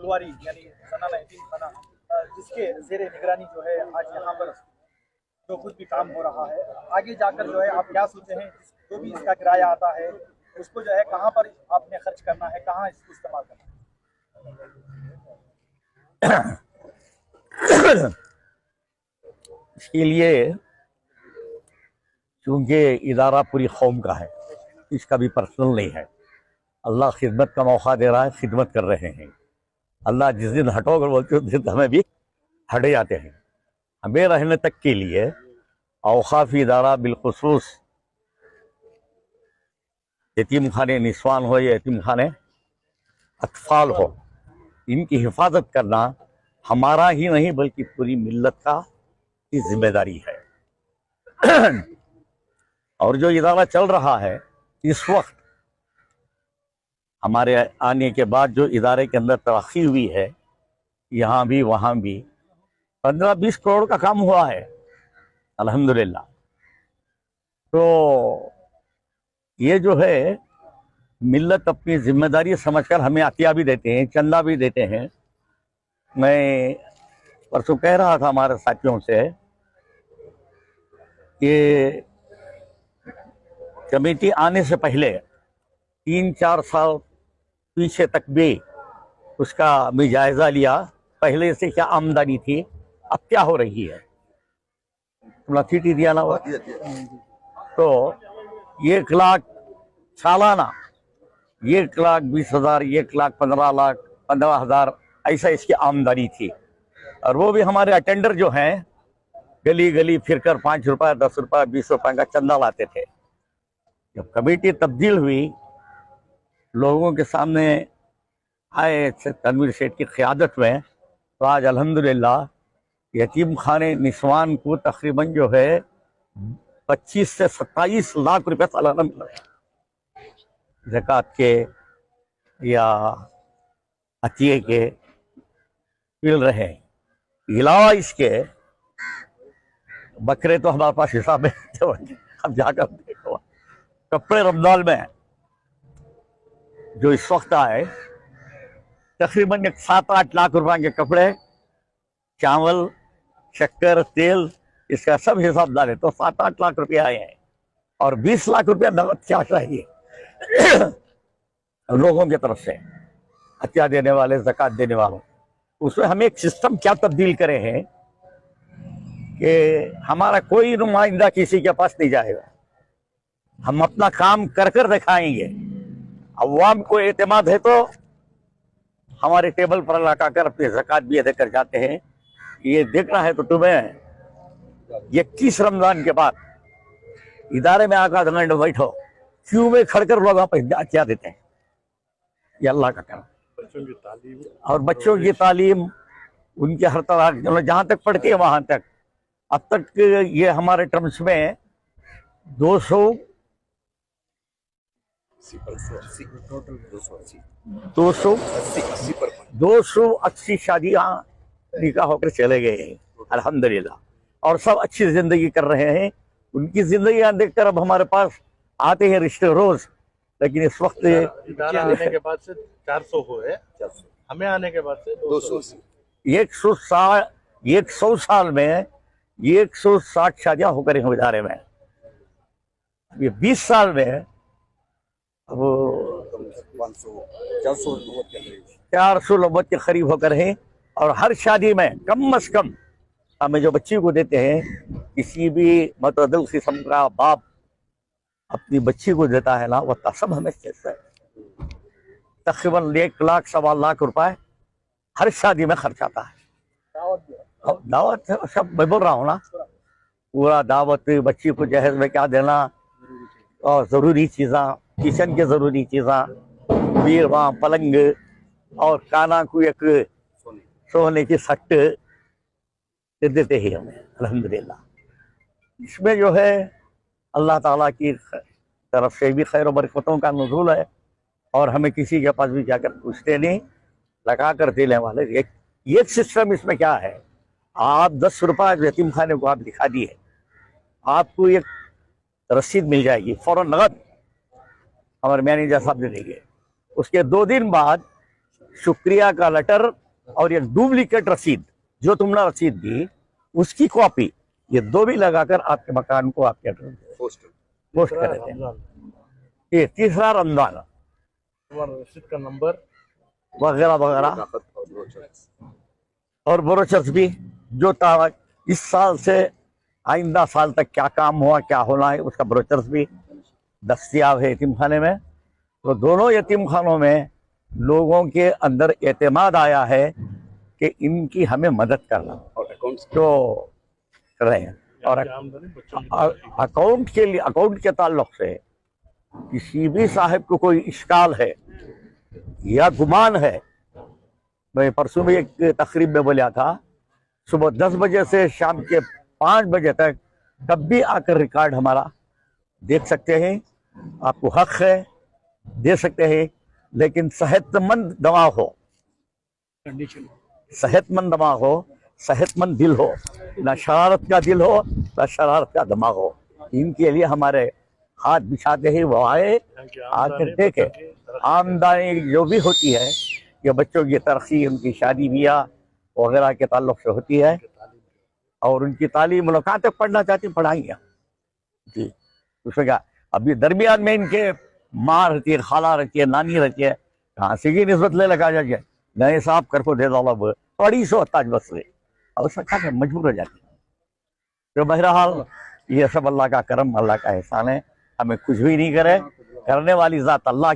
फुलवारी यानी सनाना यतीम खाना जिसके ज़ेर निगरानी जो है आज यहाँ पर जो कुछ भी काम हो रहा है, आगे जाकर जो है आप क्या सोचे हैं, जो भी इसका किराया आता है उसको जो है कहाँ पर आपने खर्च करना है, कहाँ इसको इस्तेमाल करना है। इसके लिए चूंकि इदारा पूरी कौम का है, इसका भी पर्सनल नहीं है। अल्लाह खिदमत का मौका दे रहा है, खिदमत कर रहे हैं। अल्लाह जिस दिन हटोगे बोलते उस दिन हमें भी हटे जाते हैं। हमें रहने तक के लिए औकाफ़ी इदारा बिलखुसूस यतीम खाने निस्वान हो या यतीम खाने अतफाल हो, इनकी हिफाजत करना हमारा ही नहीं बल्कि पूरी मिल्लत का की जिम्मेदारी है। और जो इदारा चल रहा है इस वक्त, हमारे आने के बाद जो इदारे के अंदर तरक्की हुई है, यहाँ भी वहाँ भी 15-20 करोड़ का काम हुआ है अल्हम्दुलिल्लाह। तो ये जो है मिल्लत अपनी जिम्मेदारी समझकर हमें अतिया भी देते हैं, चंदा भी देते हैं। मैं परसों कह रहा था हमारे साथियों से कि कमेटी आने से पहले 3-4 साल पीछे तक भी उसका भी जायजा लिया, पहले से क्या आमदनी थी, अब क्या हो रही है। तुमने चीटी दिया ना वो, तो 1 लाख सालाना, 1,20,000, 1,15,00,000, 15,000 ऐसा इसकी आमदनी थी। और वो भी हमारे अटेंडर जो हैं गली गली फिरकर 5 रुपये, 10 रुपये, 20 रुपये का चंदा लाते थे। जब कमेटी तब्दील हुई, लोगों के सामने आए तनवीर सेठ की क़यादत में, तो आज अल्हम्दुलिल्लाह यतीम खाने निस्वान को तकरीबन जो है 25 से 27 लाख रुपये सालाना मिल रहे हैं, ज़कात के या अतिये के मिल रहे हैं। अलावा इसके बकरे तो हमारे पास हिसाब में अब जाकर देखो, कपड़े रमजान में जो इस वक्त आए तकरीबन 7-8 लाख रुपए के कपड़े, चावल, शक्कर, तेल, इसका सब हिसाब डाले तो 7-8 लाख रुपए आए हैं। और 20 लाख रुपया नकद क्या चाहिए लोगों की तरफ से, हत्या देने वाले, ज़कात देने वालों। उसमें हम एक सिस्टम क्या तब्दील करे हैं कि हमारा कोई नुमाइंदा किसी के पास नहीं जाएगा, हम अपना काम कर कर दिखाएंगे। अवाम को एतमाद है तो हमारे टेबल पर लगा कर अपनी ज़कात भी अदा कर जाते हैं। ये देखना है तो तुम्हें 21 रमजान के बाद इदारे में आकर 2 घंटे बैठो, क्यों में खड़कर लोग वहाँ पर क्या देते हैं। ये अल्लाह का करम। बच्चों की तालीम और बच्चों की तालीम उनके हर तरह जहाँ तक पढ़ती है वहाँ तक, अब तक ये हमारे टर्म्स में 280 शादियाँ निकाह होकर चले गए हैं अल्हम्दुलिल्लाह, और सब अच्छी जिंदगी कर रहे हैं। उनकी जिंदगी देखकर अब हमारे पास आते हैं रिश्ते रोज, लेकिन इस वक्त इदारा आने के बाद से 400 हुए, हमें आने के बाद से 280। 100 साल में 160 शादियां होकर हैं इदारे में। ये 20 साल में वो 490 के करीब होकर हैं। और हर शादी में कम से कम हमें जो बच्ची को देते हैं, किसी भी मतदल किस्म का बाप अपनी बच्ची को देता है ना, वो तसम हमें तकरीबन 1 लाख 1.25 लाख रुपए हर शादी में खर्च आता है। दावत सब मैं बोल रहा हूँ ना, पूरा दावत, बच्ची को जहेज में क्या देना, और ज़रूरी चीज़ा, किचन के ज़रूरी चीज़ा, बीरवा, पलंग, और काना को एक सोने की सट देते ही हमें अल्हम्दुलिल्लाह। इसमें जो है अल्लाह ताला की तरफ से भी खैर बरकतों का नुज़ूल है, और हमें किसी के पास भी जाकर पूछते नहीं, लगा कर देने वाले। एक सिस्टम इसमें क्या है, आप 10 रुपये यतीम खाने को आप दिखा दिए, आपको एक रसीद मिल जाएगी फौरन नगद, हमारे मैनेजर साहब दे देंगे। उसके 2 दिन बाद शुक्रिया का लेटर और ये डुप्लीकेट रसीद जो तुमने रसीद दी उसकी कॉपी, ये दो भी लगाकर आपके मकान को आपके पोस्ट कर देते हैं। ये तीसरा रमजान हमारा रसीद का नंबर वगैरह वगैरह और ब्रोचर्स भी जो इस साल से आइंदा साल तक क्या काम हुआ क्या होना है उसका ब्रोचर्स भी दस्तयाब है यतीम खाने में। तो दोनों यतीम खानों में लोगों के अंदर एतमाद आया है कि इनकी हमें मदद करना और अकाउंट जो कर रहे हैं। और अकाउंट के ताल्लुक से किसी भी साहब को कोई इश्काल है या गुमान है, मैं परसों में एक तकरीब में बोला था, सुबह 10 बजे से शाम के 5 बजे तक कब भी आकर रिकॉर्ड हमारा देख सकते हैं। आपको हक है, दे सकते हैं, लेकिन सेहतमंद दिमाग हो, सेहतमंद दिमाग हो, सेहतमंद दिल हो, ना शरारत का दिल हो ना शरारत का दिमाग हो। इनके लिए हमारे हाथ बिछाते हैं, वो आए आकर देखे। आमदनी जो भी होती है ये बच्चों की तरक्की, उनकी शादी ब्याह वगैरह के ताल्लुक से होती है और उनकी तालीम लोग कहाँ तक पढ़ना चाहती पढ़ाएंगे जी। उसमें क्या अभी दरमियान में इनके माँ रहती है, खाला रहती है, नानी रहती है, कहाँ से की निस्बत ले लगा जाए नए साहब कर को दे दो बड़ी सो ताज बस से और उसमें क्या मजबूर हो जाती है। तो बहरहाल ये सब अल्लाह का करम, अल्लाह का एहसान है, हमें कुछ भी नहीं करे, करने वाली ज़ात अल्लाह